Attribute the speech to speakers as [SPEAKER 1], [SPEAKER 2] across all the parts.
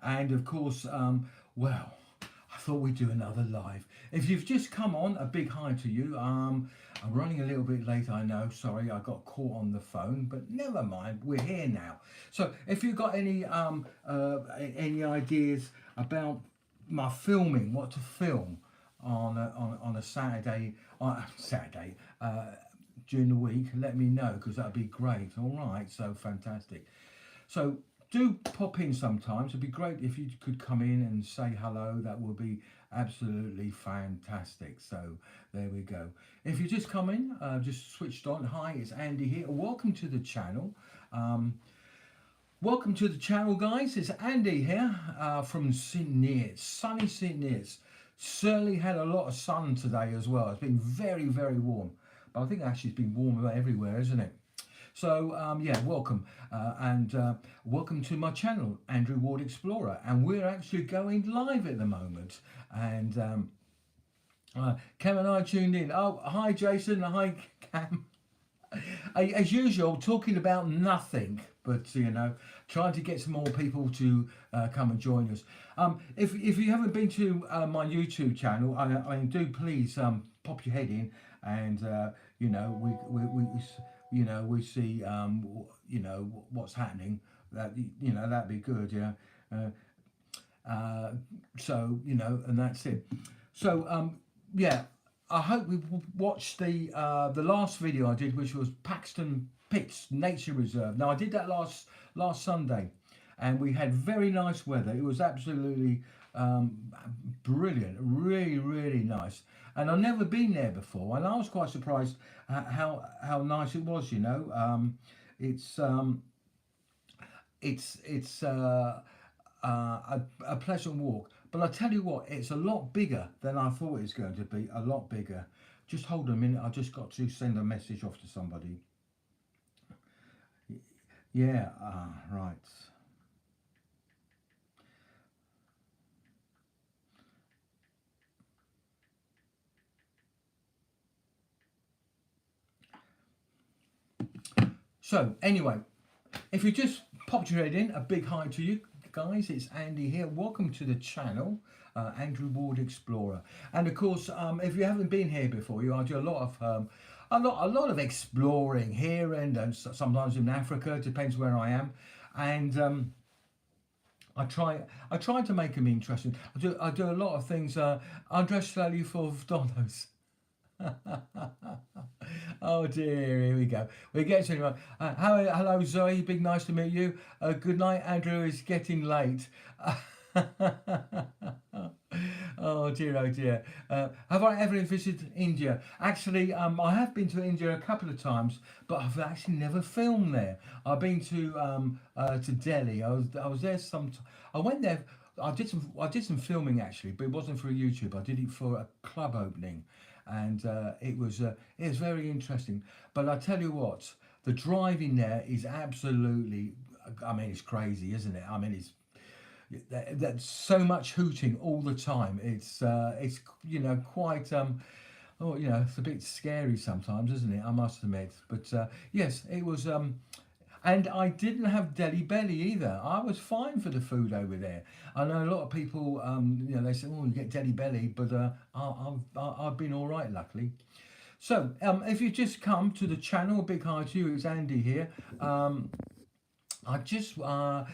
[SPEAKER 1] And of course, well, I thought we'd do another live. If you've just come on, a big hi to you. I'm running a little bit late, I know. Sorry, I got caught on the phone, but never mind. We're here now. So, if you've got any ideas about my filming, what to film on a Saturday, Saturday during the week, let me know because that'd be great. All right, so fantastic. So do pop in sometimes. It'd be great if you could come in and say hello. That would be absolutely fantastic. So there we go. If you just come in, just switched on. Hi, it's Andy here. Welcome to the channel. Welcome to the channel, guys. It's Andy here from St Neots, sunny St Neots. Certainly had a lot of sun today as well. It's been very, very warm. But I think actually it's been warm everywhere, isn't it? So yeah, welcome and welcome to my channel, Andrew Ward Explorer, and we're actually going live at the moment. And Cam and I tuned in. Oh, hi Jason, hi Cam. As usual, talking about nothing, but you know, trying to get some more people to come and join us. If you haven't been to my YouTube channel, I do please pop your head in, and you know, we see you know what's happening. That you know that'd be good, yeah. So you know, and that's it. So yeah, I hope we watched the last video I did, which was Paxton Pits Nature Reserve. Now I did that last Sunday, and we had very nice weather. It was absolutely brilliant, really nice. And I've never been there before, and I was quite surprised how nice it was. You know, it's a pleasant walk. But I tell you what, it's a lot bigger than I thought it was going to be. A lot bigger. Just hold a minute. I just got to send a message off to somebody. Yeah. Right. So anyway, if you just popped your head in, a big hi to you guys. It's Andy here. Welcome to the channel, Andrew Ward Explorer. And of course, if you haven't been here before, I do a lot of a lot of exploring here and sometimes in Africa. Depends where I am, and I try to make them interesting. I do a lot of things. I dress slowly for Donos. Oh dear, here we go. We get to anyone. Hello Zoe, big nice to meet you. Good night, Andrew. It's getting late. Oh dear, oh dear. Have I ever visited India? Actually, I have been to India a couple of times, but I've actually never filmed there. I've been to Delhi. I was there some. I went there. I did some filming actually, but it wasn't for YouTube. I did it for a club opening, and it was very interesting. But I tell you what, the driving there is absolutely. I mean, it's crazy, isn't it? I mean, it's that's so much hooting all the time. It's you know quite oh you know it's a bit scary sometimes, isn't it? I must admit. But yes, it was. And I didn't have Delhi belly either. I was fine for the food over there. I know a lot of people, you know, they say, "Oh, you get Delhi belly," but I've been all right, luckily. So, if you just come to the channel, big hi to you. It's Andy here. I just, I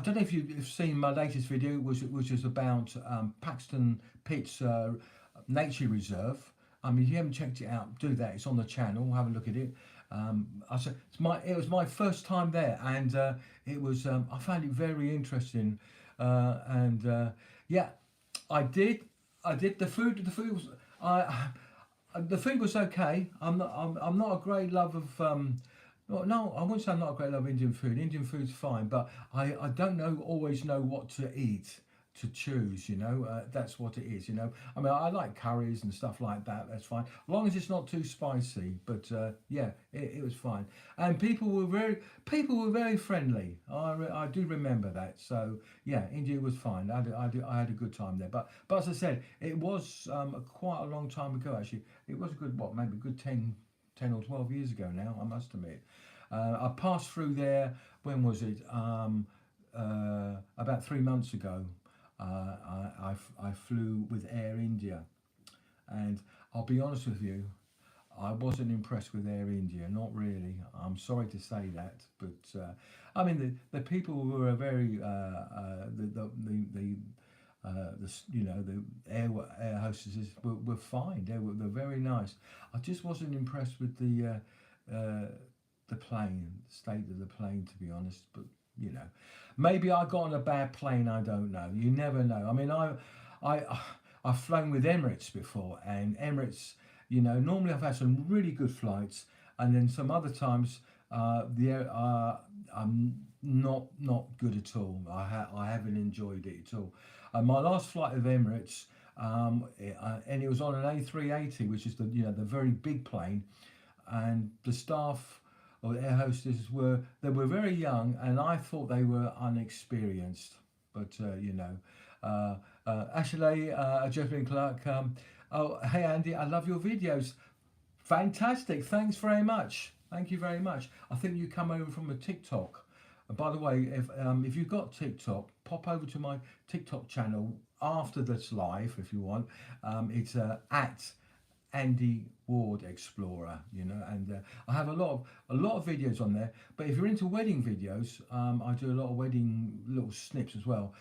[SPEAKER 1] don't know if you've seen my latest video, which is about Paxton Pits Nature Reserve. If you haven't checked it out, do that. It's on the channel. Have a look at it. It was my first time there, and it was. I found it very interesting, and yeah, I did the food. The food was. The food was okay. I'm not a great love of. No, I wouldn't say I'm not a great love of Indian food. Indian food's fine, but I don't always know what to eat, to choose, you know. That's what it is, you know. I mean, I like curries and stuff like that. That's fine, as long as it's not too spicy. But yeah, it was fine, and people were very friendly. I do remember that. So yeah, India was fine. I had a good time there. But as I said, it was quite a long time ago. Actually, it was a good maybe a good 10 or 12 years ago now, I must admit. I passed through there, when was it? about 3 months ago, I flew with Air India, and I'll be honest with you, I wasn't impressed with Air India, not really. I'm sorry to say that, but I mean the people were very the air hostesses were fine. They're very nice. I just wasn't impressed with the plane, the state of the plane, to be honest. But you know, maybe I got on a bad plane. I don't know. You never know. I mean, I I've flown with Emirates before, and Emirates, normally I've had some really good flights, and then some other times I'm not good at all. I haven't enjoyed it at all. My last flight of Emirates, and it was on an A380, which is the very big plane, and the staff or the air hostesses were very young, and I thought they were unexperienced. But Ashley, Josephine Clark. Oh, hey Andy, I love your videos. Fantastic. Thanks very much. Thank you very much. I think you come over from a TikTok. And by the way, if you've got TikTok, pop over to my TikTok channel after this live if you want. It's at Andy Ward Explorer, and I have a lot of videos on there. But if you're into wedding videos, I do a lot of wedding little snips as well.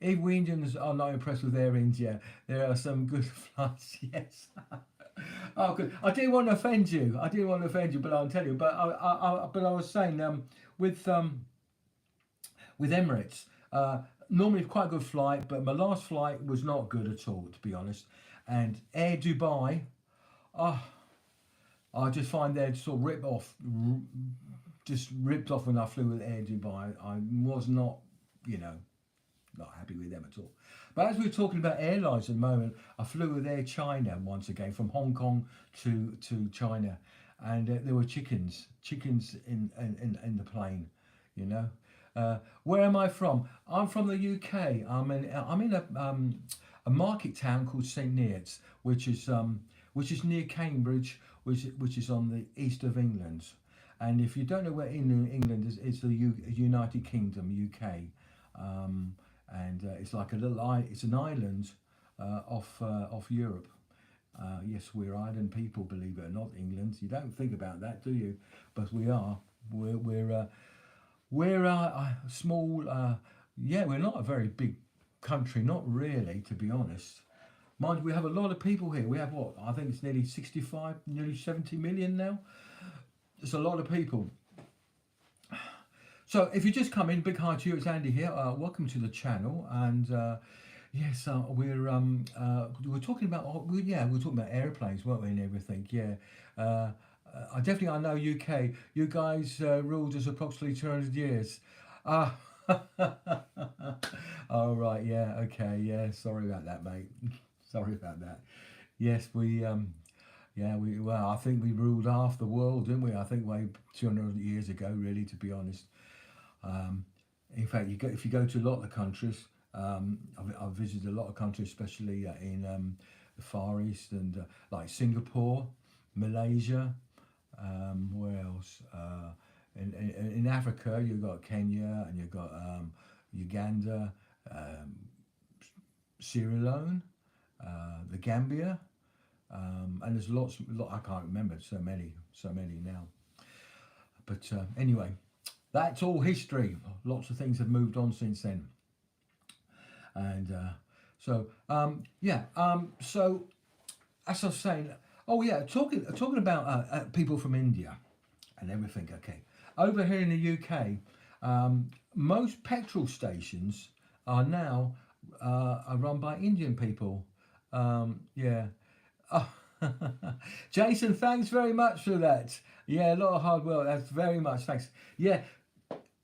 [SPEAKER 1] If we Indians are not impressed with Air India, there are some good flights. Yes. Oh, good. I didn't want to offend you. But I'll tell you. But I was saying with Emirates, normally quite a good flight, but my last flight was not good at all, to be honest. And Air Dubai, I just find they're sort of ripped off when I flew with Air Dubai. I was not, not happy with them at all. But as we're talking about airlines at the moment, I flew with Air China once again from Hong Kong to China, and there were chickens in the plane, Where am I from? I'm from the UK. I'm in a market town called St Neots, which is near Cambridge, which is on the east of England. And if you don't know where in England is, it's the United Kingdom, UK, and it's like it's an island off Europe. Yes, we're island people, believe it or not, England. You don't think about that, do you? But we are. We're a small. We're not a very big country, not really, to be honest. Mind you, we have a lot of people here. We have what? I think it's nearly 65, nearly 70 million now. It's a lot of people. So if you just come in, big hi to you, it's Andy here. Welcome to the channel. And yes, we're talking about we're talking about airplanes, weren't we, and everything. Yeah. I know UK. You guys ruled us approximately 200 years. Oh right, yeah, okay, yeah. Sorry about that, mate. Sorry about that. Yes, well, I think we ruled half the world, didn't we? I think way 200 years ago, really, to be honest. In fact, if you go to a lot of the countries, I've visited a lot of countries, especially in the Far East and like Singapore, Malaysia. Where else? In Africa, you've got Kenya and you've got Uganda, Sierra Leone, the Gambia, and there's lots. I can't remember so many now. But anyway, that's all history. Lots of things have moved on since then, and so as I was saying, talking about people from India and everything. Okay, over here in the UK, most petrol stations are now are run by Indian people. Yeah. Oh. Jason, thanks very much for that. Yeah, a lot of hard work. That's very much thanks. Yeah,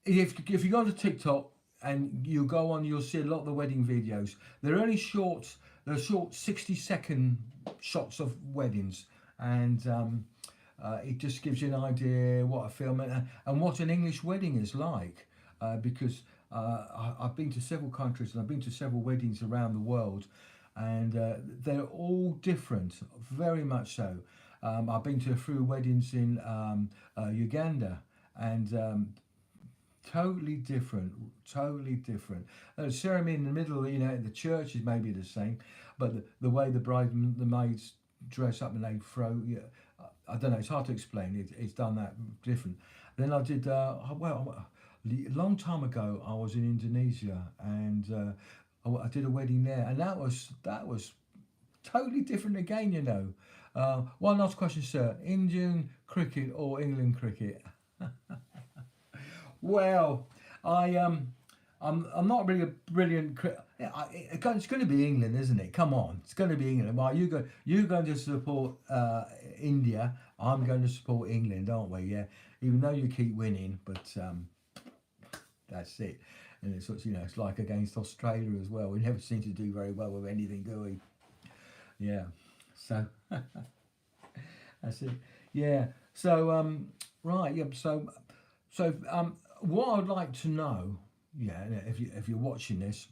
[SPEAKER 1] if you go to TikTok and you go on, you'll see a lot of the wedding videos. They're only short. They're short 60-second shots of weddings, and it just gives you an idea what a film and what an English wedding is like. Because I've been to several countries and I've been to several weddings around the world, and they're all different, very much so. I've been to a few weddings in Uganda, and Totally different, totally different. The ceremony in the middle, you know, the church is maybe the same, but the way the bride and the maids dress up and they throw, yeah, I don't know. It's hard to explain. It's done that different. Then I did. Well, a long time ago, I was in Indonesia and I did a wedding there, and that was totally different again. You know. One last question, sir. Indian cricket or England cricket? Well, I I'm not really a brilliant. Yeah, it's going to be England, isn't it? Come on, it's going to be England. Well, you're going to support India. I'm going to support England, aren't we? Yeah, even though you keep winning, but that's it. And it's sort of, you know, it's like against Australia as well. We never seem to do very well with anything, do we? Yeah. So that's it. Yeah. So right. Yeah. So what I'd like to know, yeah, if you're watching this,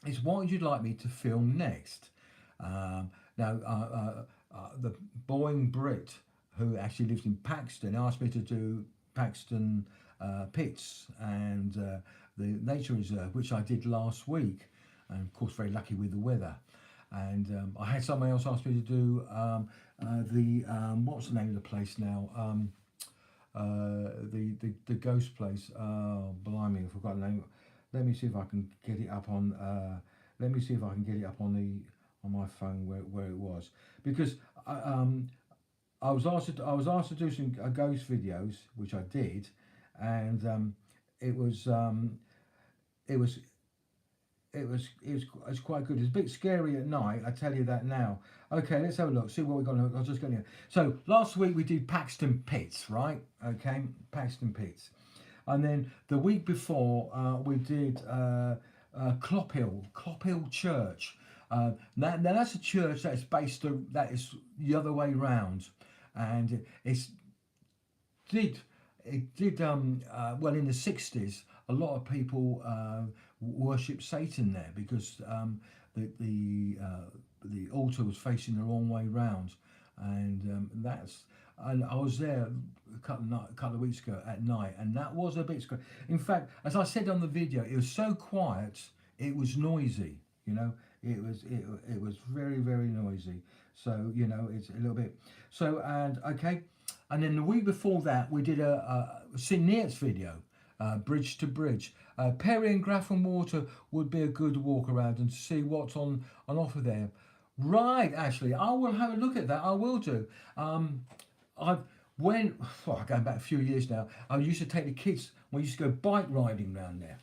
[SPEAKER 1] is what would you like me to film next? Now, the Boeing Brit, who actually lives in Paxton, asked me to do Paxton Pits and the nature reserve, which I did last week, and of course very lucky with the weather. And I had someone else ask me to do the what's the name of the place now? The ghost place. Oh, blimey, I forgot the name. Let me see if I can get it up on. Let me see if I can get it up on the on my phone where it was, because I was asked to do some ghost videos, which I did, and it was it was it was quite good. It's a bit scary at night, I tell you that now. Okay, let's have a look. See what we got. I was just going to. So last week we did Paxton Pits, right? Okay, Paxton Pits, and then the week before we did Clophill Church. Now that's a church that's that is the other way round, and did it did well in the 60s. A lot of people worship Satan there because the altar was facing the wrong way round, and and I was there a couple of weeks ago at night, and that was a bit scary. In fact, as I said on the video, it was so quiet, it was noisy. You know, it was very very noisy. So you know, it's a little bit. So and okay, and then the week before that, we did a St. Neots video. Bridge to bridge. Perry and Grafton Water would be a good walk around and see what's on offer there. Right, actually, I will have a look at that. I will do. I've going back a few years now. I used to take the kids. We used to go bike riding around there,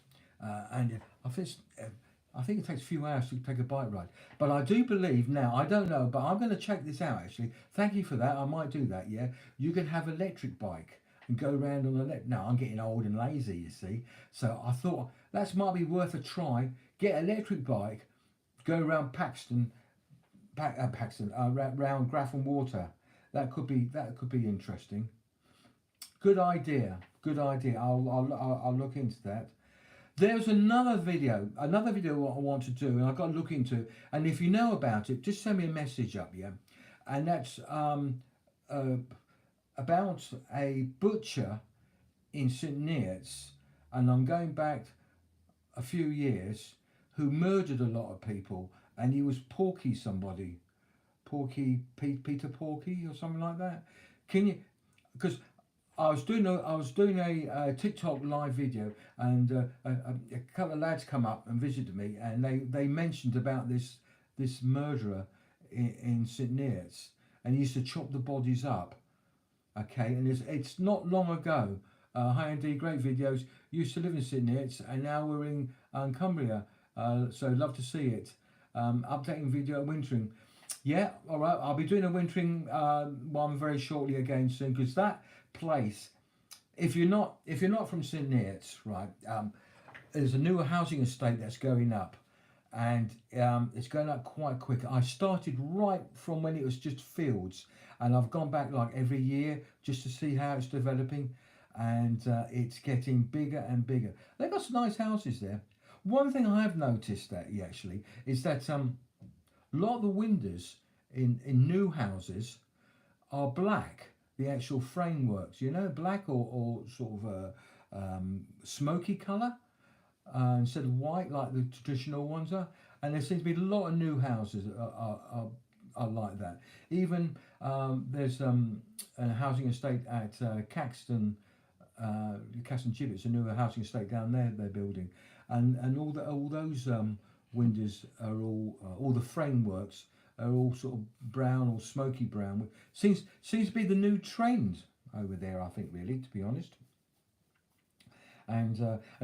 [SPEAKER 1] and I think it takes a few hours to take a bike ride. But I do believe now. I don't know, but I'm going to check this out. Actually, thank you for that. I might do that. Yeah, you can have electric bike and go around on the left. Now I'm getting old and lazy, you see. So I thought that might be worth a try. Get an electric bike, go around round Grafton Water. That could be interesting. Good idea. Good idea. I'll look into that. There's another video what I want to do, and I've got to look into it. And if you know about it, just send me a message up, yeah. And that's about a butcher in St. Neots, and I'm going back a few years, who murdered a lot of people, and he was Porky somebody, Peter Porky or something like that. Can you? Because I was doing a TikTok live video, and a couple of lads come up and visited me, and they mentioned about this murderer in St. Neots, and he used to chop the bodies up. Okay, and it's not long ago. Hi Andy, great videos. Used to live in St. Neots, and now we're in Cumbria. So love to see it. Updating video wintering. Yeah, all right. I'll be doing a wintering one very shortly again soon, because that place, if you're not from St. Neots, right, there's a new housing estate that's going up, and it's going up quite quick. I started right from when it was just fields, and I've gone back like every year just to see how it's developing, and it's getting bigger and bigger. They've got some nice houses there. One thing I have noticed actually is that a lot of the windows in new houses are black. The actual frameworks, you know, black or sort of smoky colour instead of white like the traditional ones are. And there seems to be a lot of new houses that are like that. Even there's a housing estate at Caxton, Caxton Gibbets, a new housing estate down there they're building, and all those windows are all the frameworks are all sort of brown or smoky brown. Seems to be the new trend over there, I think, really, to be honest. And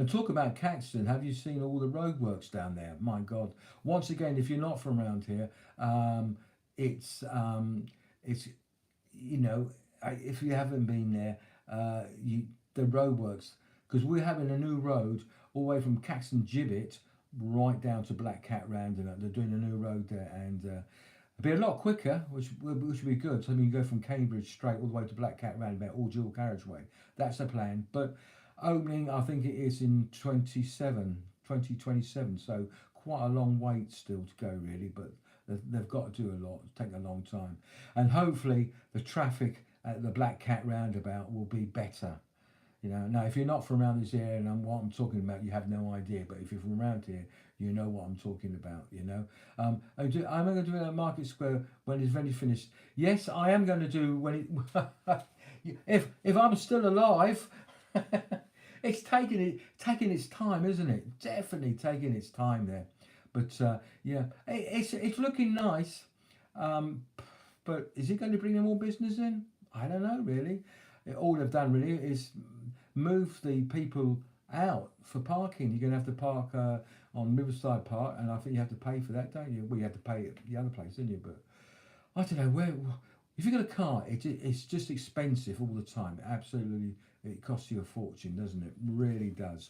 [SPEAKER 1] talk about Caxton. Have you seen all the roadworks down there? My God! Once again, if you're not from around here, it's you know, if you haven't been there, the roadworks, because we're having a new road all the way from Caxton Gibbet right down to Black Cat Roundabout. They're doing a new road there, and it'll be a lot quicker, which would be good. So you go from Cambridge straight all the way to Black Cat Roundabout, all dual carriageway. That's the plan. But opening, I think it is in 2027. So quite a long wait still to go, really. But they've got to do a lot. It'll take a long time, and hopefully the traffic at the Black Cat Roundabout will be better. You know, now if you're not from around this area and what I'm talking about, you have no idea. But if you're from around here, you know what I'm talking about. You know, am I going to do it at Market Square when it's very finished? Yes, I am going to do when it. if I'm still alive. It's taking its time, isn't it? Definitely taking its time there. But yeah, it's looking nice. But is it going to bring any more business in? I don't know, really. All they've done really is move the people out for parking. You're going to have to park on Riverside Park, and I think you have to pay for that, don't you? Well, you have to pay at the other place, didn't you? But I don't know where. If you've got a car, it's just expensive all the time. Absolutely, it costs you a fortune, doesn't it? Really does.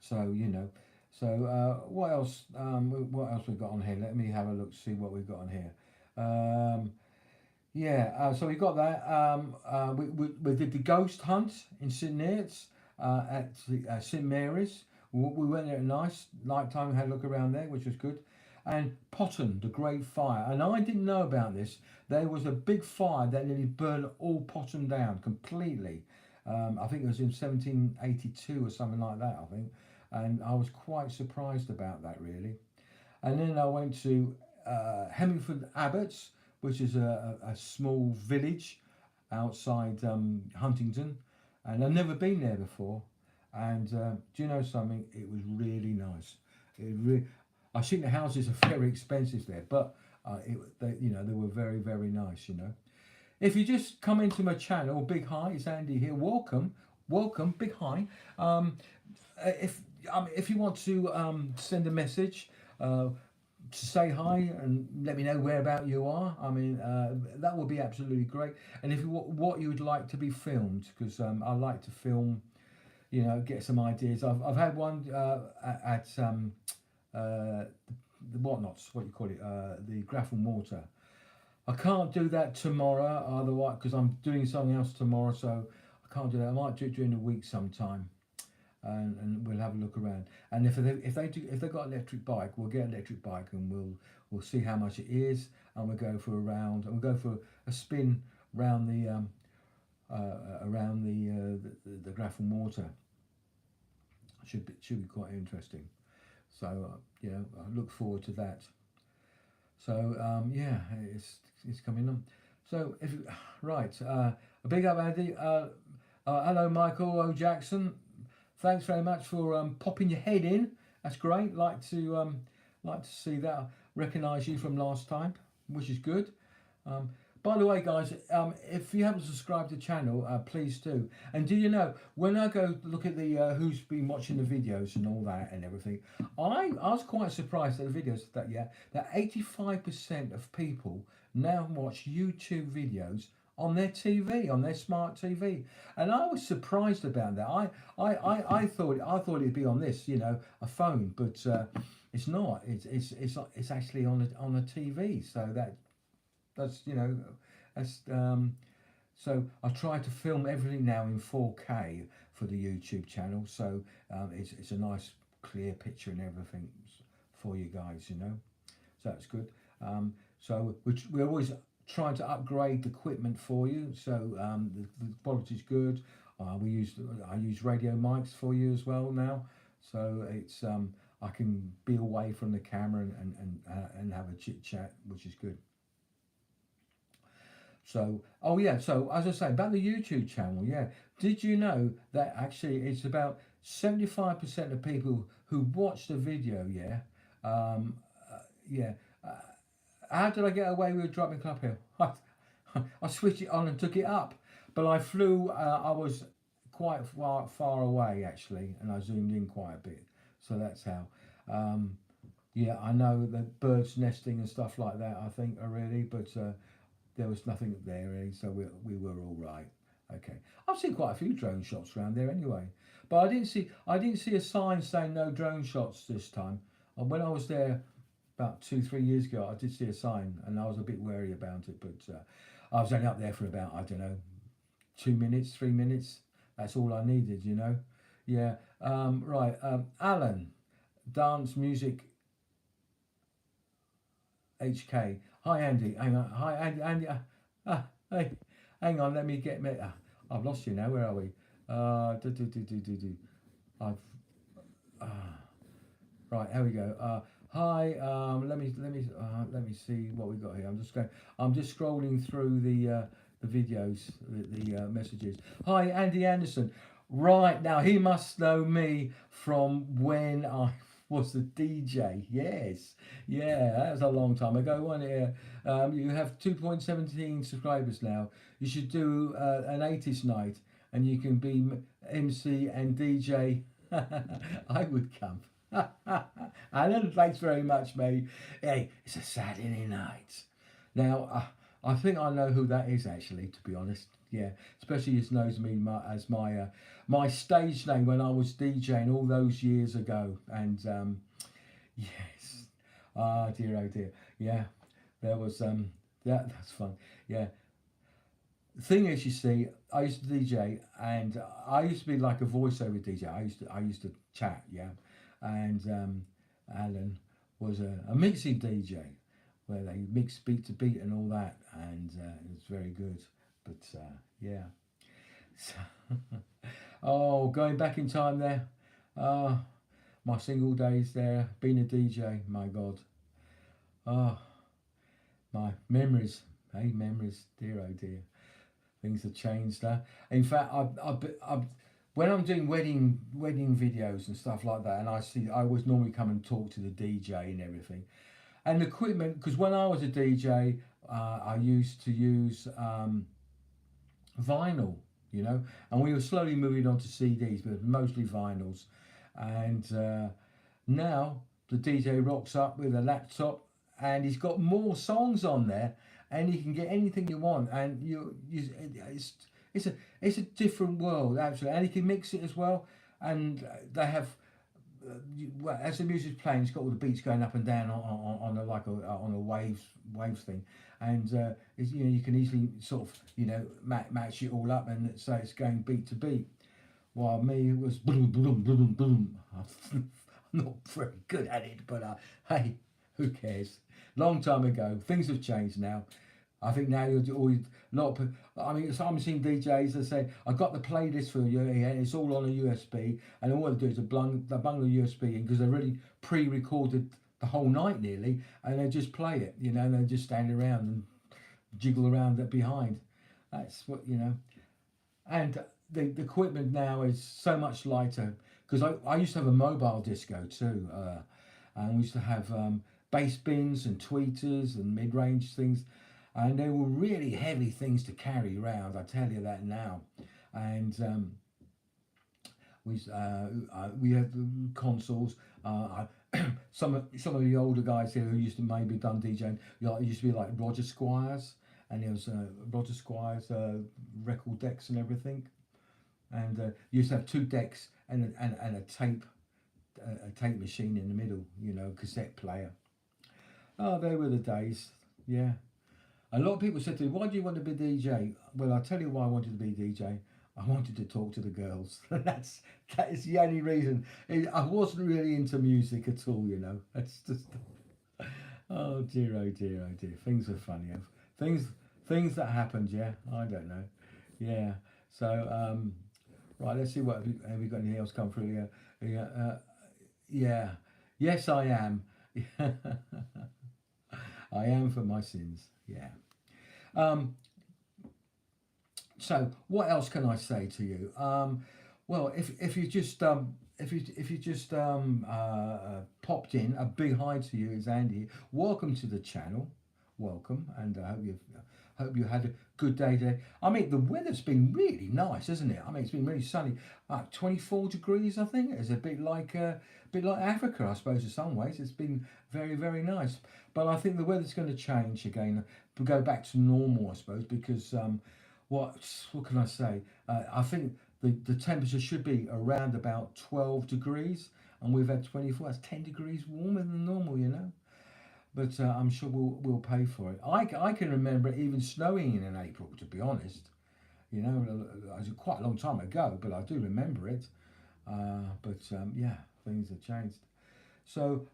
[SPEAKER 1] So you know. So what else? What else we've got on here? Let me have a look. See what we've got on here. Yeah. So we got that. We did the ghost hunt in St Neots at St Mary's. We went there at nice night time and had a look around there, which was good. And Potton, the Great Fire. And I didn't know about this. There was a big fire that nearly burned all Potton down completely. I think it was in 1782 or something like that, I think. And I was quite surprised about that, really. And then I went to Hemmingford Abbots, which is a small village outside Huntingdon. And I've never been there before. And do you know something? It was really nice. I think the houses are very expensive there, but they were very, very nice. You know, if you just come into my channel, big hi, it's Andy here. Welcome, big hi. If you want to send a message to say hi and let me know whereabout you are, I mean that would be absolutely great. And if what you would like to be filmed, because I like to film, you know, get some ideas. I've had one at the whatnots, what you call it, the Grafton Water. I can't do that tomorrow, otherwise, because I'm doing something else tomorrow, so I can't do that. I might do it during the week sometime, and we'll have a look around. And if they've got an electric bike, we'll get an electric bike, and we'll see how much it is, and we'll go for a round, and we'll go for a spin around the Grafton Water. Should be quite interesting. So you know, I look forward to that. So yeah, it's coming on. So a big up, Andy. Hello, Michael O. Jackson. Thanks very much for popping your head in. That's great. Like to see that. Recognise you from last time, which is good. By the way, guys, if you haven't subscribed to the channel, please do. And do you know, when I go look at the who's been watching the videos and all that and everything, I was quite surprised at the videos that 85% of people now watch YouTube videos on their TV, on their smart TV, and I was surprised about that. I thought it'd be on this, you know, a phone, but it's not. It's actually on a TV. So that's you know, that's so I try to film everything now in 4K for the YouTube channel, so it's a nice clear picture and everything for you guys, you know, so that's good. So we're always trying to upgrade the equipment for you, so the quality's good. I use radio mics for you as well now, so it's I can be away from the camera and have a chit chat, which is good. So, oh yeah, so as I say about the YouTube channel, yeah, did you know that actually it's about 75% of people who watch the video, yeah, um, yeah. Uh, how did I get away with dropping Club Hill? I switched it on and took it up, but I flew. I was quite far away actually, and I zoomed in quite a bit. So that's how. Um, yeah, I know that birds nesting and stuff like that. I think already, but there was nothing there really, so we were all right. Okay, I've seen quite a few drone shots around there anyway, but I didn't see a sign saying no drone shots this time. And when I was there about 2 3 years ago, I did see a sign, and I was a bit wary about it. But I was only up there for about, I don't know, 2 minutes, 3 minutes. That's all I needed, you know. Yeah. Right. Alan, dance music HK. Hi Andy. Hang on. Hi Andy. Andy. Hey. Hang on. Let me get me. I've lost you now. Where are we? I've. Uh, right. Here we go. Hi. Let me see what we got here. I'm just scrolling through the videos, the messages. Hi Andy Anderson. Right now, he must know me from when I was the DJ. Yes, yeah, that was a long time ago, wasn't it? You have 2.17 subscribers now. You should do an 80s night, and you can be MC and DJ. I would come. Alan, thanks very much, mate. Hey, it's a Saturday night. Now, I think I know who that is actually, to be honest. Yeah, especially as knows me as my stage name when I was DJing all those years ago. And yes, oh dear, yeah, there was that's fun. Yeah, the thing is, you see, I used to DJ, and I used to be like a voiceover DJ. I used to chat, yeah, and Alan was a mixing DJ where they mix beat to beat and all that, and it was very good. But yeah, so, oh, going back in time there, uh, my single days there, being a DJ, my God, oh, my memories, hey, memories, dear oh dear, things have changed. In fact, I when I'm doing wedding videos and stuff like that, and I always normally come and talk to the DJ and everything, and the equipment, because when I was a DJ, I used to use vinyl, you know, and we were slowly moving on to CDs, but mostly vinyls. And now the DJ rocks up with a laptop, and he's got more songs on there, and you can get anything you want, and it's it's a different world actually, and he can mix it as well, and they have. Well, as the music's playing, it's got all the beats going up and down on a like on a waves thing, and you know, you can easily sort of, you know, match it all up, and so it's going beat to beat. While me, it was boom boom boom boom. I'm not very good at it, but hey, who cares? Long time ago, things have changed now. I think now you're always a lot of. I mean, so I'm seeing DJs that say, "I got the playlist for you here. It's all on a USB," and all they do is they bung the USB in because they really pre-recorded the whole night nearly, and they just play it, you know, and they just stand around and jiggle around that behind. That's what, you know. And the equipment now is so much lighter because I used to have a mobile disco too, and we used to have bass bins and tweeters and mid-range things, and they were really heavy things to carry around. I tell you that now. And we had the consoles. Some of the older guys here who used to maybe done DJing, you know, it used to be like Roger Squires, and there was Roger Squires record decks and everything, and you used to have two decks and a tape machine in the middle, you know, cassette player. Oh, they were the days. Yeah. A lot of people said to me, "Why do you want to be DJ?" Well, I'll tell you why I wanted to be DJ. I wanted to talk to the girls. that is the only reason. I wasn't really into music at all, you know. That's just. Oh dear, oh dear, oh dear. Things are funny. Things that happened. Yeah, I don't know. Yeah. So Right, let's see what have we got anything else come through here. Yeah, yeah. Yes, I am. I am for my sins. Yeah. Um, so what else can I say to you? Well, if you just if you just popped in, a big hi to you. It's Andy. Welcome to the channel. Welcome, and I hope you had a good day today. I mean, the weather's been really nice, isn't it? I mean, it's been really sunny. 24 degrees, I think. It's a bit like Africa, I suppose, in some ways. It's been very, very nice. But I think the weather's going to change again, go back to normal, I suppose, because what can I say? I think the temperature should be around about 12 degrees, and we've had 24. That's 10 degrees warmer than normal, you know. But I'm sure we'll pay for it. I can remember it even snowing in April, to be honest. You know, it was quite a long time ago, but I do remember it. Yeah, things have changed. So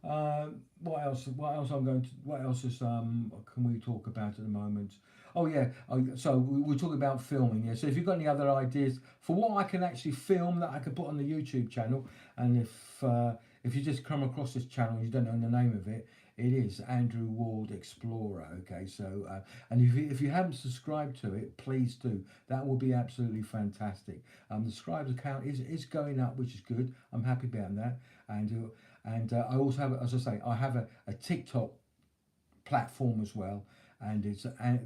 [SPEAKER 1] what else? What else is can we talk about at the moment? Oh yeah. So we're talking about filming. Yeah. So if you've got any other ideas for what I can actually film that I can put on the YouTube channel, and if you just come across this channel and you don't know the name of it, it is Andrew Ward Explorer. Okay. So and if you haven't subscribed to it, please do. That will be absolutely fantastic. The subscribers count is going up, which is good. I'm happy about that. And I also have, as I say, I have a TikTok platform as well, and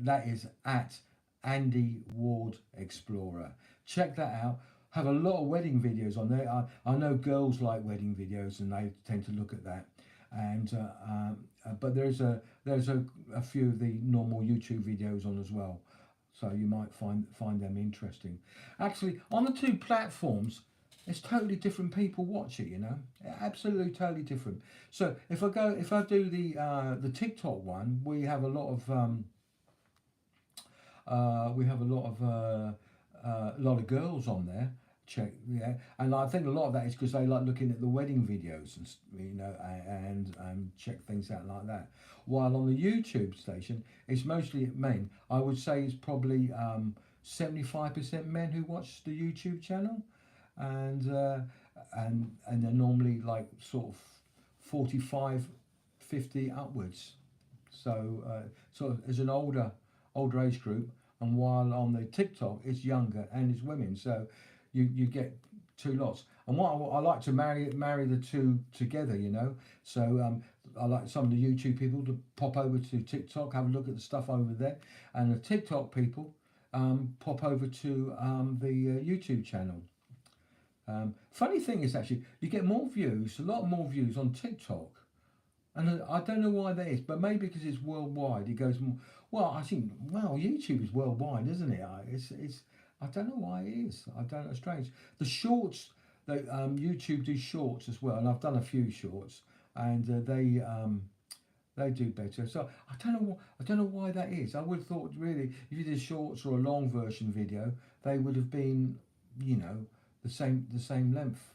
[SPEAKER 1] that is at Andy Ward Explorer. Check that out. Have a lot of wedding videos on there. I know girls like wedding videos, and they tend to look at that. And but there's a few of the normal YouTube videos on as well, so you might find them interesting. Actually, on the two platforms, it's totally different people watch it, you know, absolutely totally different. So if I do the TikTok one, we have a lot of a lot of girls on there. Check, yeah, and I think a lot of that is because they like looking at the wedding videos and you know and check things out like that. While on the YouTube station, it's mostly men. I would say it's probably 75% men who watch the YouTube channel, and they're normally like sort of 45, 50 upwards. So sort of as an older age group, and while on the TikTok it's younger and it's women. So you get two lots. And what I like to marry the two together, you know. So I like some of the YouTube people to pop over to TikTok, have a look at the stuff over there, and the TikTok people pop over to the YouTube channel. Funny thing is, actually, you get more views, a lot more views on TikTok, and I don't know why that is, but maybe because it's worldwide. It goes more. Well, I think YouTube is worldwide, isn't it? It's I don't know why it is. I don't know. Strange. The shorts, YouTube do shorts as well, and I've done a few shorts, and they do better. So I don't know. I don't know why that is. I would have thought really, if you did shorts or a long version video, they would have been, you know, the same length,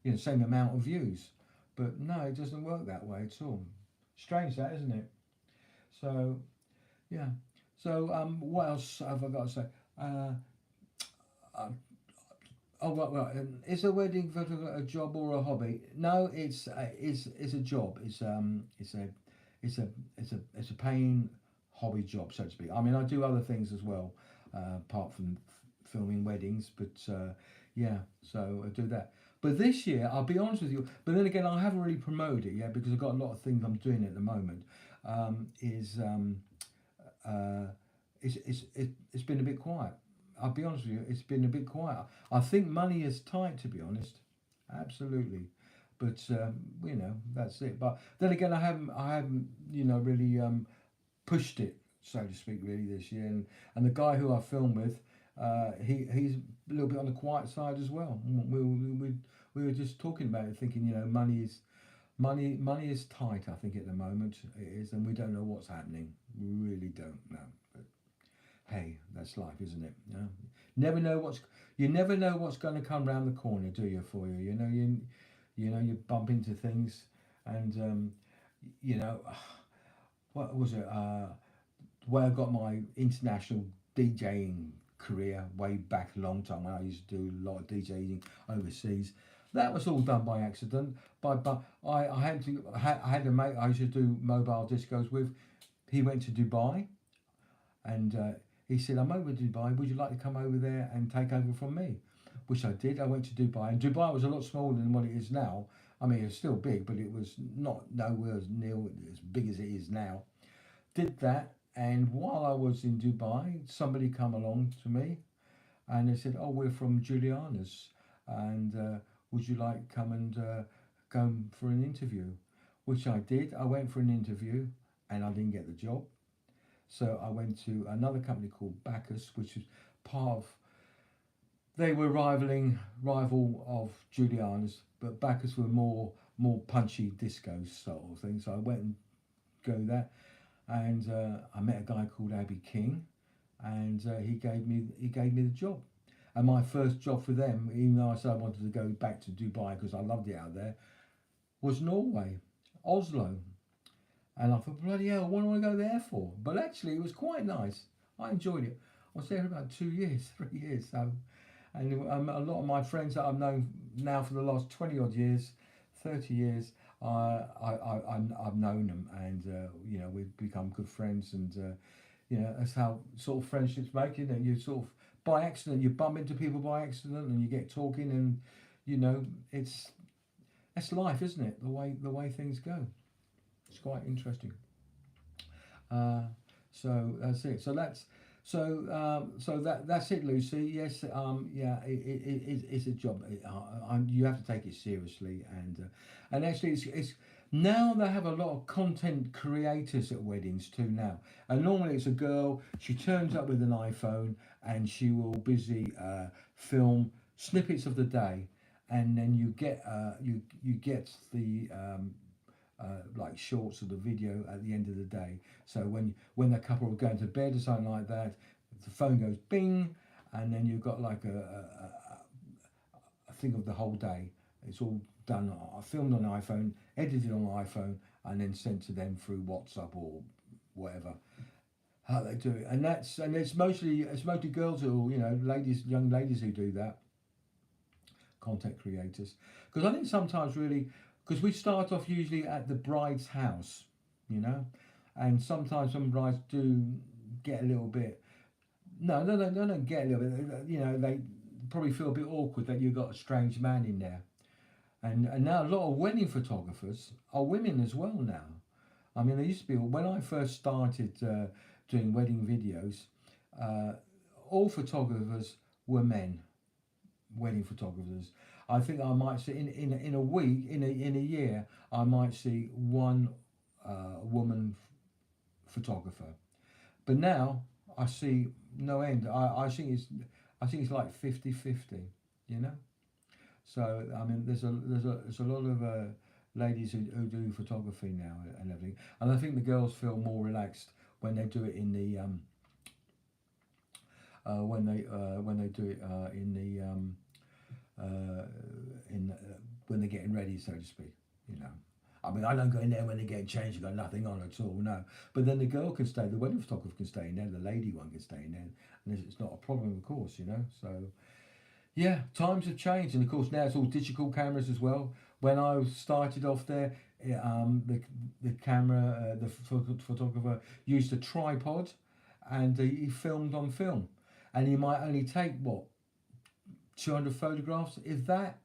[SPEAKER 1] you know, same amount of views. But no, it doesn't work that way at all. Strange that, isn't it? So yeah. So what else have I got to say? Uh, uh, is a wedding photography a job or a hobby? No, it's a job. It's a paying hobby job, so to speak. I mean, I do other things as well, apart from filming weddings, but yeah, so I do that. But this year, I'll be honest with you. But then again, I haven't really promoted it yet because I've got a lot of things I'm doing at the moment. Uh, it's been a bit quiet. I'll be honest with you, it's been a bit quiet. I think money is tight, to be honest. Absolutely. But you know, that's it. But then again, I haven't, you know, really pushed it, so to speak, really this year. And the guy who I film with, he's a little bit on the quiet side as well. We were just talking about it, thinking, you know, money is tight. I think at the moment it is, and we don't know what's happening. We really don't know. But hey, that's life, isn't it? You know? You never know what's going to come round the corner, do you? For you, you know, you bump into things, and you know, what was it? The way I got my international DJing career way back a long time when I used to do a lot of DJing overseas. That was all done by accident. But I had a mate I used to do mobile discos with. He went to Dubai, and he said, "I'm over Dubai. Would you like to come over there and take over from me?" Which I did. I went to Dubai, and Dubai was a lot smaller than what it is now. I mean, it's still big, but it was not nowhere near as big as it is now. Did that, and while I was in Dubai, somebody come along to me, and they said, "Oh, we're from Juliana's, and would you like to come and go for an interview?" Which I did. I went for an interview, and I didn't get the job. So I went to another company called Bacchus, which was part of. They were rival of Juliana's, but Bacchus were more punchy disco sort of thing. So I went and go that, and I met a guy called Abby King, and he gave me the job. And my first job for them, even though I said I wanted to go back to Dubai because I loved it out there, was Norway, Oslo. And I thought, bloody hell, what do I want to go there for? But actually, it was quite nice. I enjoyed it. I was there about 2 years, 3 years. So, and a lot of my friends that I've known now for the last 20 odd years, 30 years, I've known them, and we've become good friends, and that's how sort of friendships make. You sort of by accident you bump into people by accident, and you get talking, and that's life, isn't it? The way things go. It's quite interesting. So that's it. So that's it, Lucy. Yes, yeah, it's a job. You have to take it seriously, and actually, it's now they have a lot of content creators at weddings too now. And normally it's a girl. She turns up with an iPhone, and she will busy film snippets of the day, and then you get the like shorts of the video at the end of the day. So when the couple are going to bed or something like that, the phone goes bing, and then you've got like a thing of the whole day. It's all done, filmed on iPhone, edited on iPhone, and then sent to them through WhatsApp or whatever. How they do it, and it's mostly girls who, young ladies who do that, content creators. Because I think sometimes really, because we start off usually at the bride's house, and sometimes some brides do get a little bit. No, they don't get a little bit. They probably feel a bit awkward that you've got a strange man in there. And now a lot of wedding photographers are women as well now. I mean, there used to be, when I first started doing wedding videos, all photographers were men, wedding photographers. I think I might see in a week, in a year, I might see one woman photographer. But now I see no end. I think it's like 50-50, So I mean, there's a lot of ladies who do photography now and everything, and I think the girls feel more relaxed when they do it in the when they do it when they're getting ready, so to speak. I mean, I don't go in there when they're getting changed. Got nothing on at all, no. But then the girl can stay. The wedding photographer can stay in there. The lady one can stay in there, and it's not a problem, of course. So. Yeah, times have changed, and of course now it's all digital cameras as well. When I started off there, the camera, the photographer used a tripod, and he filmed on film, and he might only take 200 photographs, if that.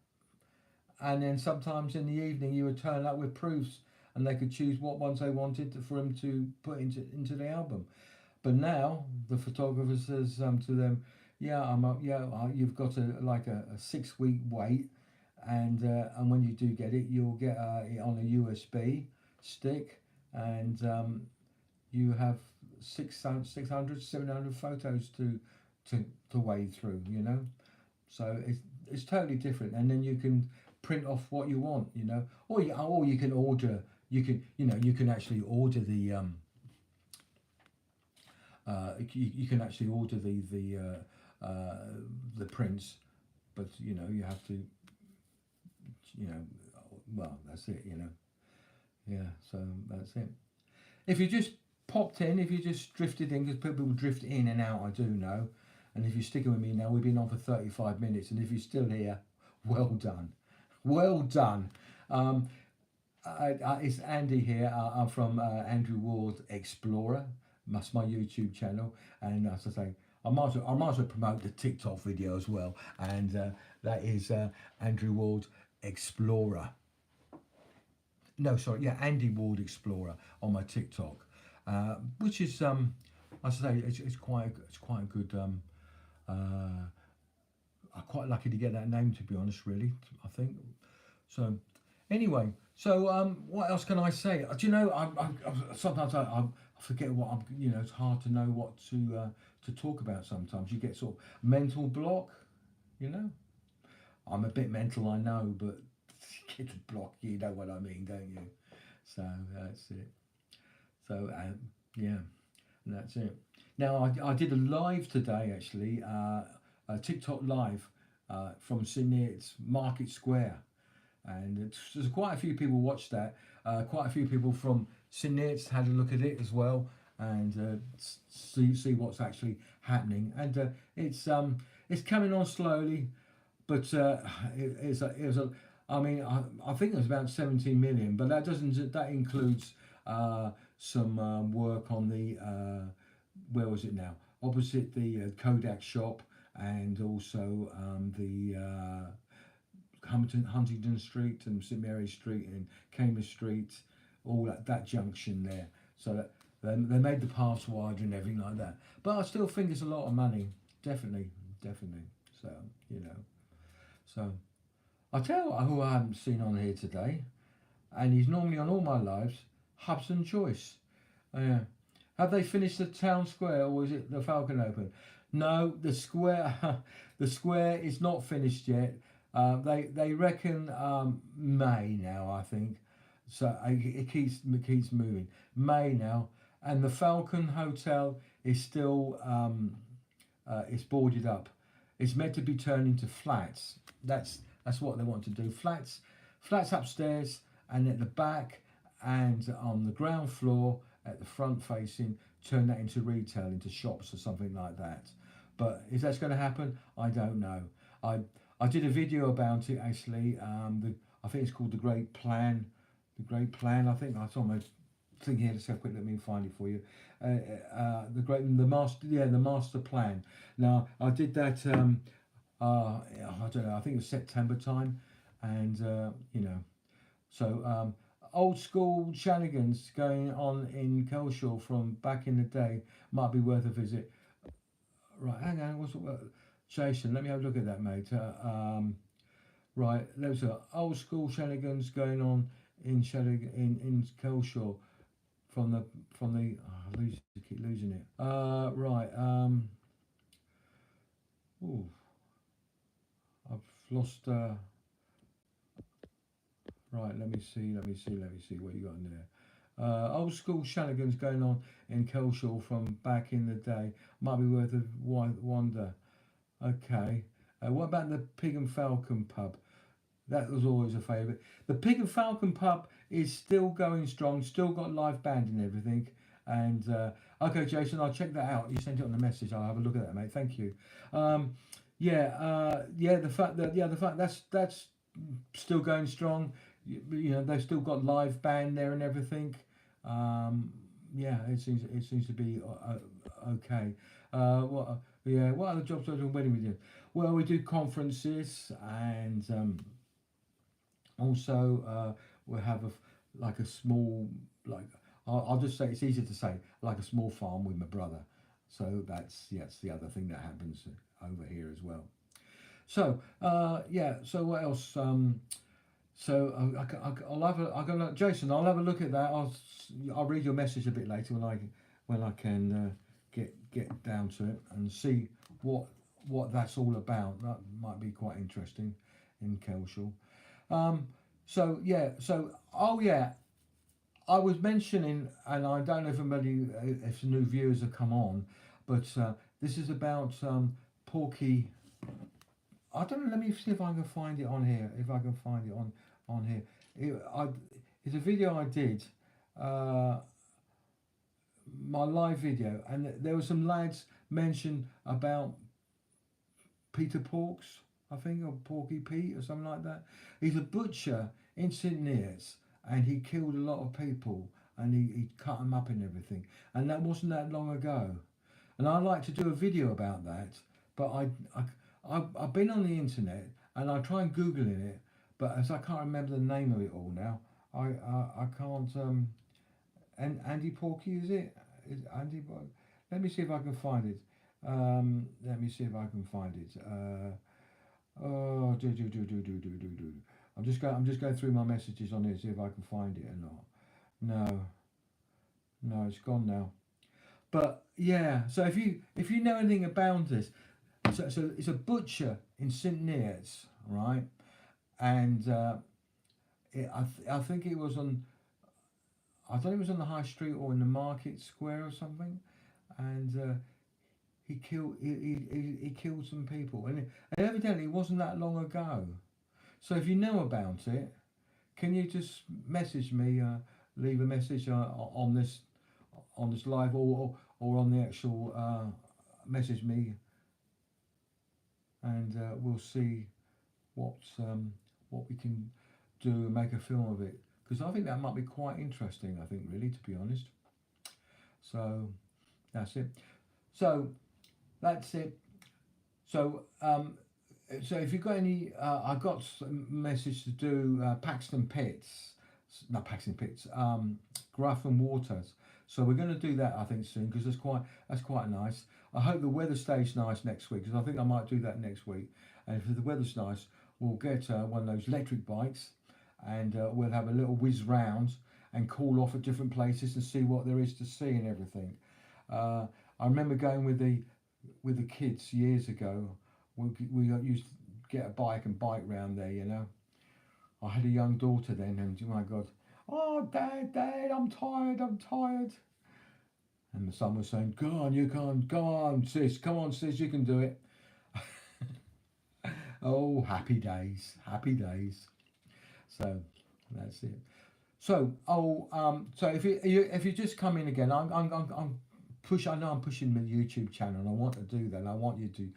[SPEAKER 1] And then sometimes in the evening you would turn up with proofs, and they could choose what ones they wanted for him to put into the album. But now the photographer says to them, "Yeah, you've got a 6 week wait, and when you do get it, you'll get it on a USB stick, and you have 600, 700 photos to wade through, So it's totally different, and then you can print off what you want, or you can order. You can actually order the you can actually order the prints, but you have to, well, that's it, yeah, so that's it. If you just popped in, if you just drifted in, because people drift in and out, I do know, And if you're sticking with me now, we've been on for 35 minutes. And if you're still here, well done. Well done. Um, it's Andy here. I'm from Andrew Ward Explorer. That's my YouTube channel. And as I say, I might as well promote the TikTok video as well. And that is Andrew Ward Explorer. No, sorry, yeah, Andy Ward Explorer on my TikTok, which is I say it's quite a good. I'm quite lucky to get that name, to be honest. Really, I think. So, anyway, so what else can I say? Do you know? Sometimes I forget what I'm. You know, it's hard to know what to talk about. Sometimes you get sort of mental block. You know, I'm a bit mental, I know, but get a block. You know what I mean, don't you? So that's it. So yeah, and that's it. Now I did a live today actually, a TikTok live from Sydney. It's Market Square, and there's quite a few people watched that. Quite a few people from Sydney had a look at it as well, and see what's actually happening. And it's coming on slowly, but it was a. I mean, I think it was about 17 million, but that includes some work on the where was it now? Opposite the Kodak shop, and also the Huntingdon Street and St Mary Street and Cambridge Street, all that junction there. So that they made the paths wider and everything like that. But I still think it's a lot of money, definitely. So you know, so I tell you who I haven't seen on here today, and he's normally on all my lives. Hudson Joyce. Yeah. Have they finished the town square, or is it the Falcon Open? No, the square. The square is not finished yet. They reckon May now, I think. So it keeps moving. May now, and the Falcon Hotel is still it's boarded up. It's meant to be turned into flats. That's what they want to do. Flats upstairs and at the back, and on the ground floor at the front facing, turn that into retail, into shops or something like that. But if that's going to happen, I don't know. I did a video about it actually. I think it's called The Great Plan. The Great Plan. I think I saw my thing here. Let's have a quick let me find it for you. The master plan. Now I did that. I don't know. I think it was September time, and you know, so old school shenanigans going on in Kelshaw from back in the day might be worth a visit. Right, hang on. Jason? Let me have a look at that, mate. Right, there's old school shenanigans going on in Kelshaw from the I keep losing it. Right. Ooh, I've lost. Right, let me see what you got in there. Old school shenanigans going on in Kelshaw from back in the day. Might be worth a wander. Okay. What about the Pig and Falcon pub? That was always a favourite. The Pig and Falcon pub is still going strong, still got live band and everything. And okay, Jason, I'll check that out. You sent it on the message. I'll have a look at that, mate. Thank you. The fact that's still going strong. You know, they've still got live band there and everything. It seems to be okay. What other jobs are we doing with you? Well, we do conferences, and also we have a small, like, I'll just say, it's easier to say, like a small farm with my brother. So that's the other thing that happens over here as well. So so what else? So Jason, I'll have a look at that. I'll read your message a bit later when I can get down to it and see what that's all about. That might be quite interesting in Kelshaw. I was mentioning, and I don't know if new viewers have come on, but this is about Porky. I don't know. Let me see if I can find it on here. If I can find it on here, it's a video I did, my live video, and there were some lads mentioned about Peter Porks, I think, or Porky Pete or something like that. He's a butcher in St Neots, and he killed a lot of people, and he cut them up and everything. And that wasn't that long ago. And I'd like to do a video about that, but I've been on the internet and I try and Googling it, but as I can't remember the name of it all now, I can't. And Andy Porky, is it? Is Andy? Let me see if I can find it. Let me see if I can find it. Oh, do. I'm just going through my messages on here, see if I can find it or not. No, it's gone now. But yeah, so if you know anything about this, so it's a butcher in St Neots, right? And I think it was on. I thought it was on the high street or in the market square or something, and he killed some people, and evidently it wasn't that long ago. So if you know about it, can you just message me, leave a message on this live, or on the actual message me, and we'll see what we can do and make a film of it, because I think that might be quite interesting, I think, really, to be honest. So that's it. So so if you've got any, I've got a message to do Paxton Pits, not Paxton Pits, Gruff and Waters. So we're going to do that, I think, soon, because that's quite nice. I hope the weather stays nice next week, because I think I might do that next week. And if the weather's nice, we'll get one of those electric bikes, and we'll have a little whiz round and call off at different places and see what there is to see and everything. I remember going with the kids years ago. We used to get a bike and bike round there, you know. I had a young daughter then, and oh my God, oh Dad, I'm tired. And the son was saying, go on, sis, you can do it. Oh, happy days. So that's it. So so if you just come in again, I know I'm pushing the YouTube channel, and I want to do that. And I want you to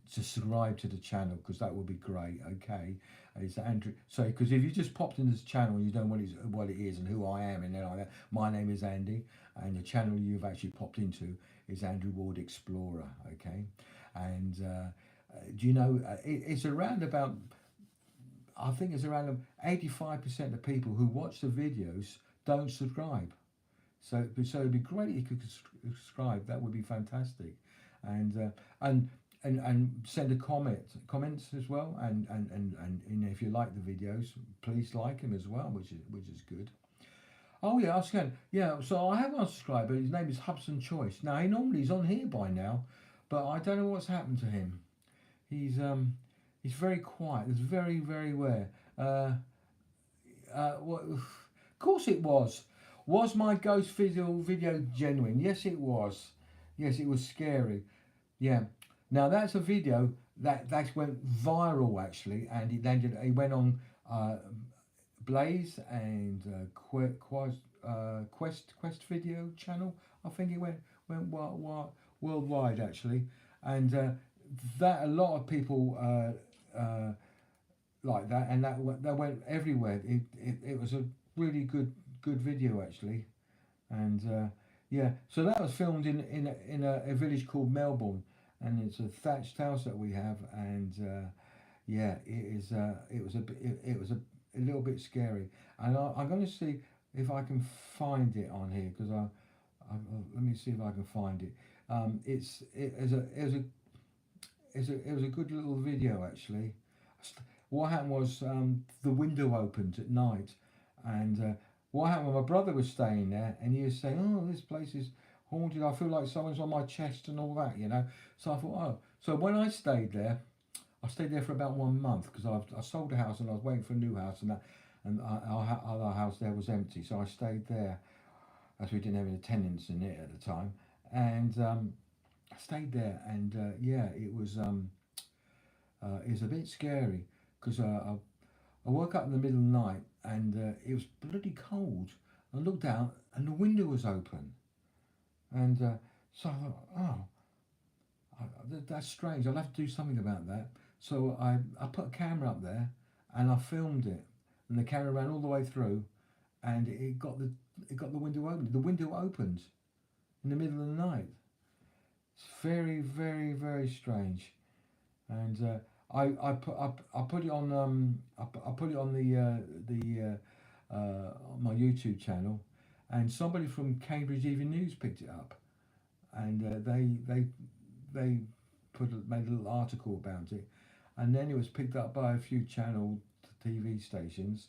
[SPEAKER 1] subscribe to the channel, because that would be great. Okay, it's Andrew. So because if you just popped in this channel and you don't know what it is and who I am and then like that, my name is Andy, and the channel you've actually popped into is Andrew Ward Explorer. Okay, and do you know it's around about, I think it's around 85% of people who watch the videos don't subscribe. So it'd be great if you could subscribe. That would be fantastic, and send a comments as well, and you know, if you like the videos, please like them as well, which is good. Oh yeah, I was going. Yeah, so I have one subscriber. His name is Hubson Choice. Now he's on here by now, but I don't know what's happened to him. He's very quiet. It's very rare. What? Of course it was. Was my ghost video genuine? Yes, it was. Yes, it was scary. Yeah. Now that's a video that went viral actually, and it went on Blaze and Quest Video channel. I think it went worldwide actually, and that a lot of people like that, and that went everywhere. It was a really good video actually, and yeah. So that was filmed in a village called Melbourne, and it's a thatched house that we have, and yeah, it was a little bit scary, and I'm going to see if I can find it on here, because let me see if I can find it. It was a good little video actually. What happened was the window opened at night, and what happened when my brother was staying there, and he was saying, "Oh, this place is haunted. I feel like someone's on my chest and all that, you know." So I thought, oh. So when I stayed there for about 1 month, because I sold a house and I was waiting for a new house, and our other house there was empty. So I stayed there, as we didn't have any tenants in it at the time, and I stayed there, and yeah, it was a bit scary, because I woke up in the middle of the night, and it was bloody cold. I looked out and the window was open, and so I thought, oh, That's strange. I'll have to do something about that. So I put a camera up there and I filmed it, and the camera ran all the way through, and it got the window open. The window opened in the middle of the night. It's very, very, very strange. And I put it on I put it on on my YouTube channel, and somebody from Cambridge Evening News picked it up, and they made a little article about it, and then it was picked up by a few channel TV stations,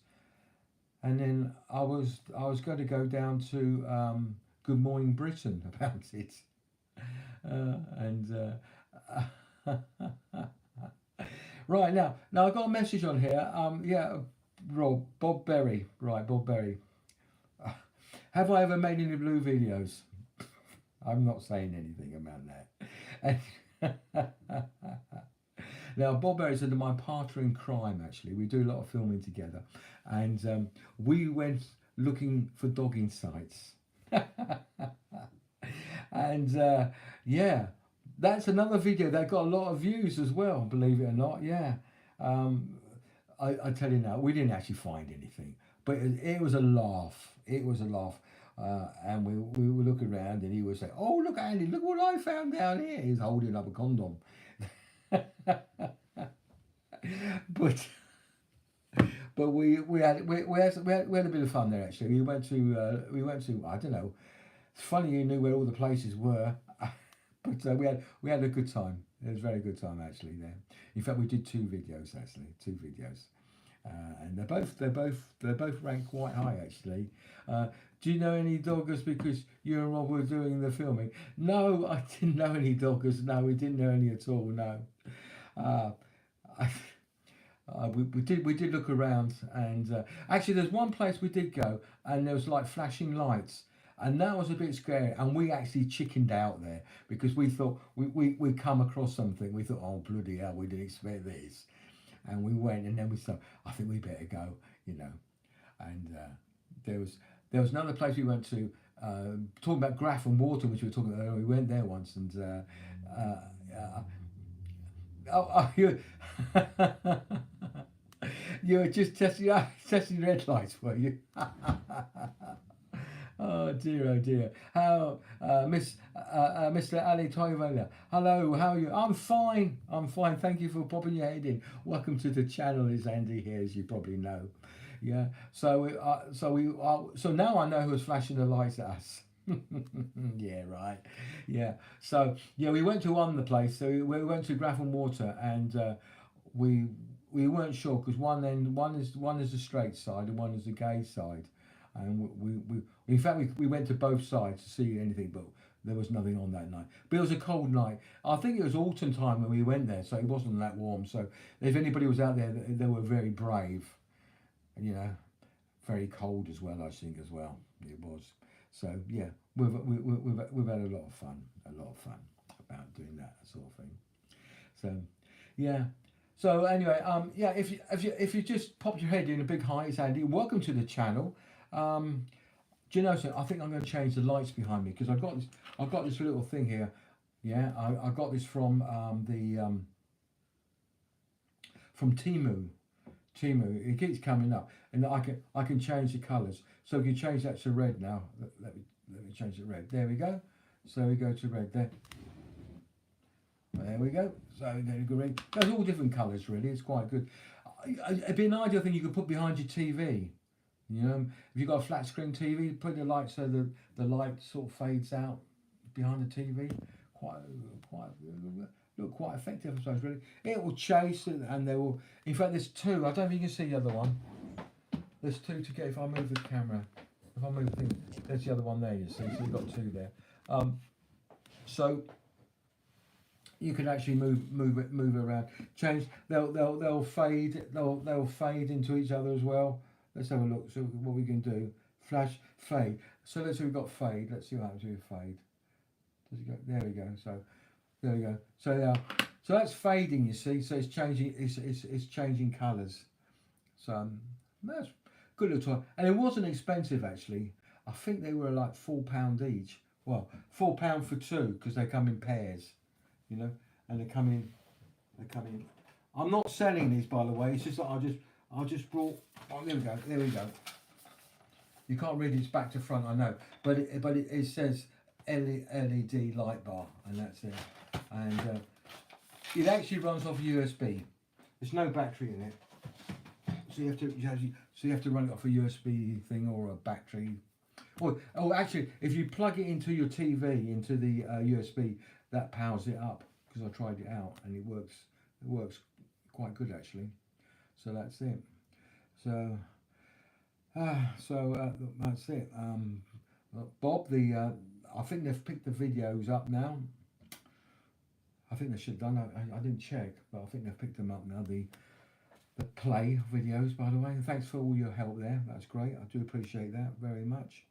[SPEAKER 1] and then I was going to go down to Good Morning Britain about it, and right now I've got a message on here. Yeah, Bob Berry, right, Bob Berry. Have I ever made any blue videos? I'm not saying anything about that. Now, Bob Berry said, my partner in crime, actually. We do a lot of filming together. And we went looking for dogging sites. And yeah, that's another video that got a lot of views as well, believe it or not. Yeah. I tell you now, we didn't actually find anything. But it was a laugh. It was a laugh. And we would look around and he would say, oh, look, Andy, look what I found down here. He's holding up a condom. but we had a bit of fun there, actually. We went to I don't know. It's funny you knew where all the places were, but we had a good time. It was a very good time, actually, there. In fact, we did two videos, and they're both ranked quite high, actually. Do you know any doggers because you and Rob were doing the filming? No, I didn't know any doggers. No, we didn't know any at all. No. We did look around, and actually there's one place we did go, and there was like flashing lights, and that was a bit scary, and we actually chickened out there because we thought we come across something. We thought, oh bloody hell, we didn't expect this, and we went, and then we thought, I think we better go, and there was another place we went to, talking about Grafham Water, which we were talking about earlier. We went there once, and you were just testing red lights, were you? Oh dear. How, Mr. Ali Toivola. Hello, how are you? I'm fine. Thank you for popping your head in. Welcome to the channel. It's Andy here, as you probably know. Yeah. So now I know who's flashing the lights at us. Yeah, right. Yeah. So yeah, we went to the place. So we went to Grafham Water, and we weren't sure because one is the straight side and one is the gay side, and we in fact we went to both sides to see anything, but there was nothing on that night. But it was a cold night. I think it was autumn time when we went there, so it wasn't that warm. So if anybody was out there, they were very brave, and very cold as well. I think as well it was. So yeah, we've had a lot of fun about doing that sort of thing. So yeah. So anyway, yeah, if you just popped your head in, a big hi, it's Andy. Welcome to the channel. Do you know something? I think I'm going to change the lights behind me because I've got this little thing here. Yeah, I got this from Temu. It keeps coming up, and I can change the colours. So we can change that to red now. Let me change it red. There we go. So we go to red there. There we go. So we go to green. There's all different colours really. It's quite good. It'd be an ideal thing you could put behind your TV. If you've got a flat screen TV, put the light so the light sort of fades out behind the TV. Look quite effective, I suppose. Really, it will chase and there will. In fact, there's two. I don't think you can see the other one. There's two to get. If I move the camera, if I move the thing, there's the other one there. You see, so you've got two there. So you can actually move it around. Change. They'll fade. They'll fade into each other as well. Let's have a look. So what we can do? Flash, fade. So let's see. We've got fade. Let's see what happens with fade. Does it go? There we go. So there we go. So now, so that's fading. You see. So it's changing. It's changing colours. So that's good little toy. And it wasn't expensive actually. I think they were like £4 each. Well, £4 for two because they come in pairs. you know, and they come in. They come in. I'm not selling these, by the way. It's just that I just brought. Oh, there we go. There we go. You can't read it's back to front, I know, but it says LED light bar, and that's it. And it actually runs off USB. There's no battery in it, so you have to run it off a USB thing or a battery. Oh, actually, if you plug it into your TV, into the USB, that powers it up, because I tried it out and it works. It works quite good actually. So that's it. So that's it. Bob, I think they've picked the videos up now. I think they should have done. I didn't check, but I think they've picked them up now. The play videos, by the way. And thanks for all your help there. That's great. I do appreciate that very much.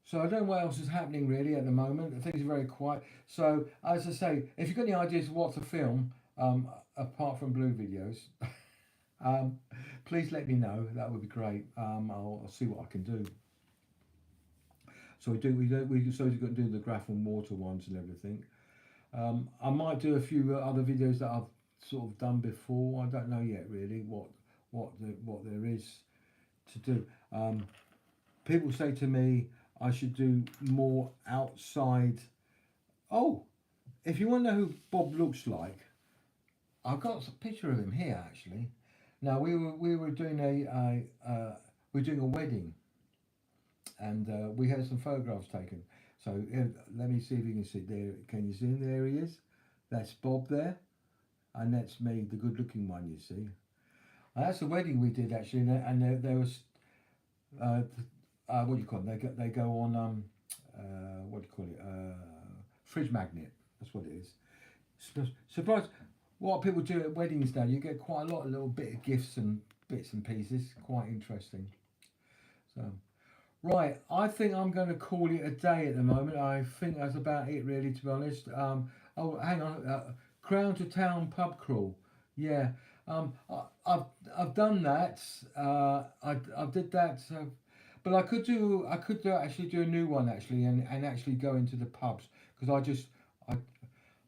[SPEAKER 1] So I don't know what else is happening really at the moment. Things are very quiet. So as I say, if you've got any ideas of what to film, apart from blue videos, please let me know. That would be great. I'll see what I can do. So we've got to do the Graphene Water ones and everything. I might do a few other videos that I've sort of done before. I don't know yet really what there is to do. People say to me I should do more outside. Oh, if you want to know who Bob looks like, I've got a picture of him here actually. Now we were doing we're doing a wedding, and we had some photographs taken. So let me see if you can see there. Can you see him? There he is. That's Bob there, and that's me, the good-looking one. You see, that's the wedding we did actually, and there was what do you call it? They go on what do you call it? Fridge magnet. That's what it is. Surprise! What people do at weddings now, you get quite a lot of little bit of gifts and bits and pieces. Quite interesting. So. Right, I think I'm going to call it a day at the moment. I think that's about it, really, to be honest. Oh, hang on, Crown to Town pub crawl. Yeah, I've done that. I did that, but I could actually do a new one actually, and actually go into the pubs, because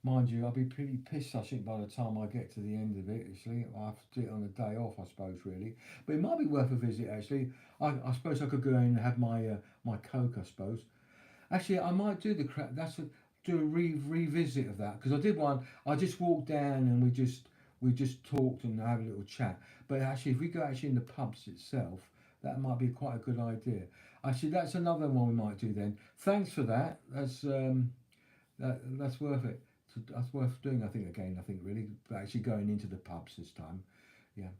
[SPEAKER 1] mind you, I'll be pretty pissed, I think, by the time I get to the end of it, actually. I'll have to do it on a day off, I suppose, really. But it might be worth a visit, actually. I suppose I could go in and have my my Coke, I suppose. Actually, I might do do a revisit of that, because I did one. I just walked down and we just talked and had a little chat. But actually, if we go actually in the pubs itself, that might be quite a good idea. Actually, that's another one we might do then. Thanks for that. That's worth it. That's worth doing, I think, again, I think, really, actually going into the pubs this time. Yeah.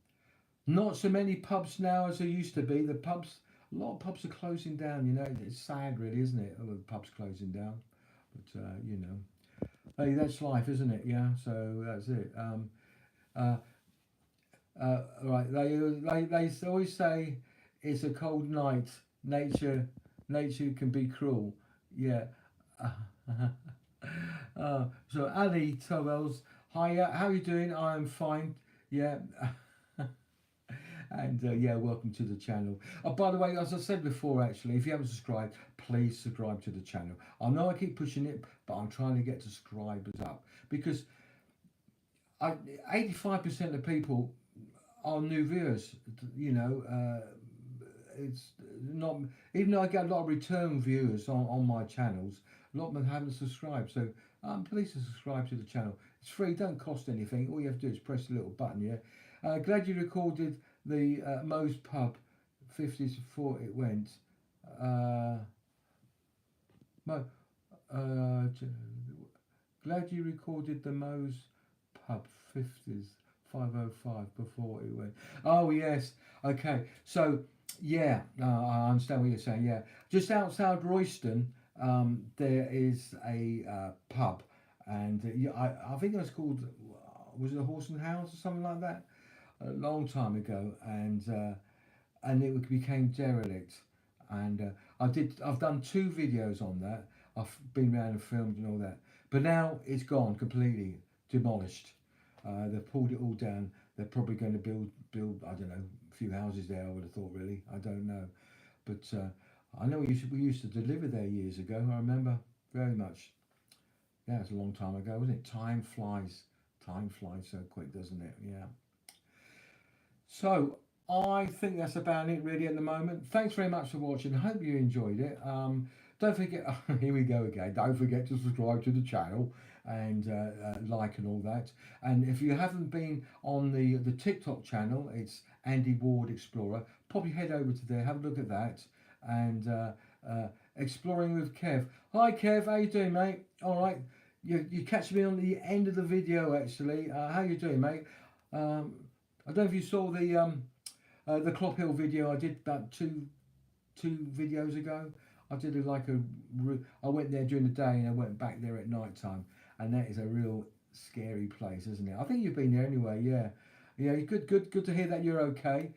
[SPEAKER 1] Not so many pubs now as there used to be. A lot of pubs are closing down, you know. It's sad, really, isn't it? All the pubs closing down. But, you know, hey, that's life, isn't it? Yeah, so that's it. Right, they always say it's a cold night. Nature can be cruel. Yeah. So Ali Towells, hi, how are you doing? I'm fine. Yeah. And yeah, welcome to the channel. By the way, as I said before, actually, if you haven't subscribed, please subscribe to the channel. I know I keep pushing it, but I'm trying to get subscribers up, because 85% of people are new viewers. You know, it's not, even though I get a lot of return viewers on my channels, a lot of them haven't subscribed. So please subscribe to the channel. It's free, don't cost anything. All you have to do is press the little button. Yeah. Glad you recorded the Moe's Pub 50s before it went. Glad you recorded the Moe's Pub 50s 505 before it went. Oh yes. Okay. So yeah, I understand what you're saying. Yeah, just outside Royston, there is a pub, and I think it was called, was it a Horse and Hounds or something like that, a long time ago, and it became derelict, and I've done 2 videos on that. I've been around and filmed and all that, but now it's gone completely, demolished. They've pulled it all down. They're probably going to build I don't know, a few houses there, I would have thought, really. I don't know, but I know we used to deliver there years ago. I remember very much. That was a long time ago, wasn't it? Time flies. Time flies so quick, doesn't it? Yeah. So I think that's about it really at the moment. Thanks very much for watching. I hope you enjoyed it. Don't forget, here we go again. Don't forget to subscribe to the channel and like and all that. And if you haven't been on the TikTok channel, it's Andy Ward Explorer. Probably head over to there, have a look at that, and exploring with Kev. Hi Kev, how you doing, mate? All right, you catch me on the end of the video actually. How you doing, mate? I don't know if you saw the Clop Hill video I did about two videos ago. I did I went there during the day and I went back there at night time, and that is a real scary place, isn't it? I think you've been there anyway. Yeah, yeah. Good to hear that you're okay.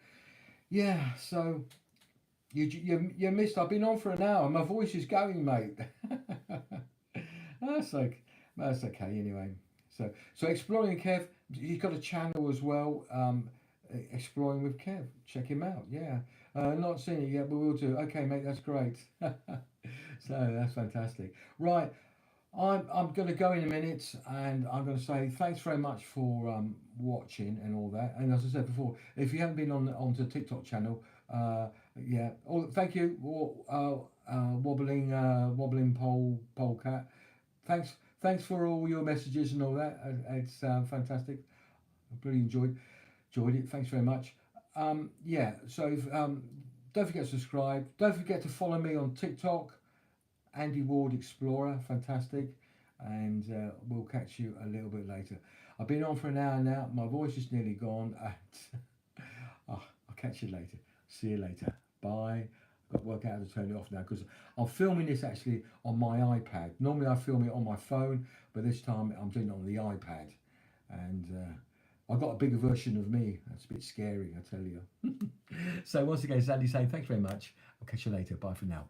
[SPEAKER 1] Yeah. So you missed. I've been on for an hour. My voice is going, mate. that's like that's okay anyway. So exploring Kev, he's got a channel as well. Exploring with Kev. Check him out. Yeah. Not seen it yet, but we'll do. Okay, mate, that's great. So that's fantastic. Right, I'm going to go in a minute, and I'm going to say thanks very much for watching and all that. And as I said before, if you haven't been onto the TikTok channel, yeah. Oh, thank you, wobbling polecat. Thanks for all your messages and all that. It's fantastic. I really enjoyed it. Thanks very much. Yeah, so don't forget to subscribe. Don't forget to follow me on TikTok, Andy Ward Explorer. Fantastic. And we'll catch you a little bit later. I've been on for an hour now. My voice is nearly gone. And I'll catch you later. See you later. Bye. I've got to work out how to turn it off now because I'm filming this actually on my iPad. Normally I film it on my phone, but this time I'm doing it on the iPad. And I've got a bigger version of me. That's a bit scary, I tell you. So once again, Sandy saying thanks very much. I'll catch you later. Bye for now.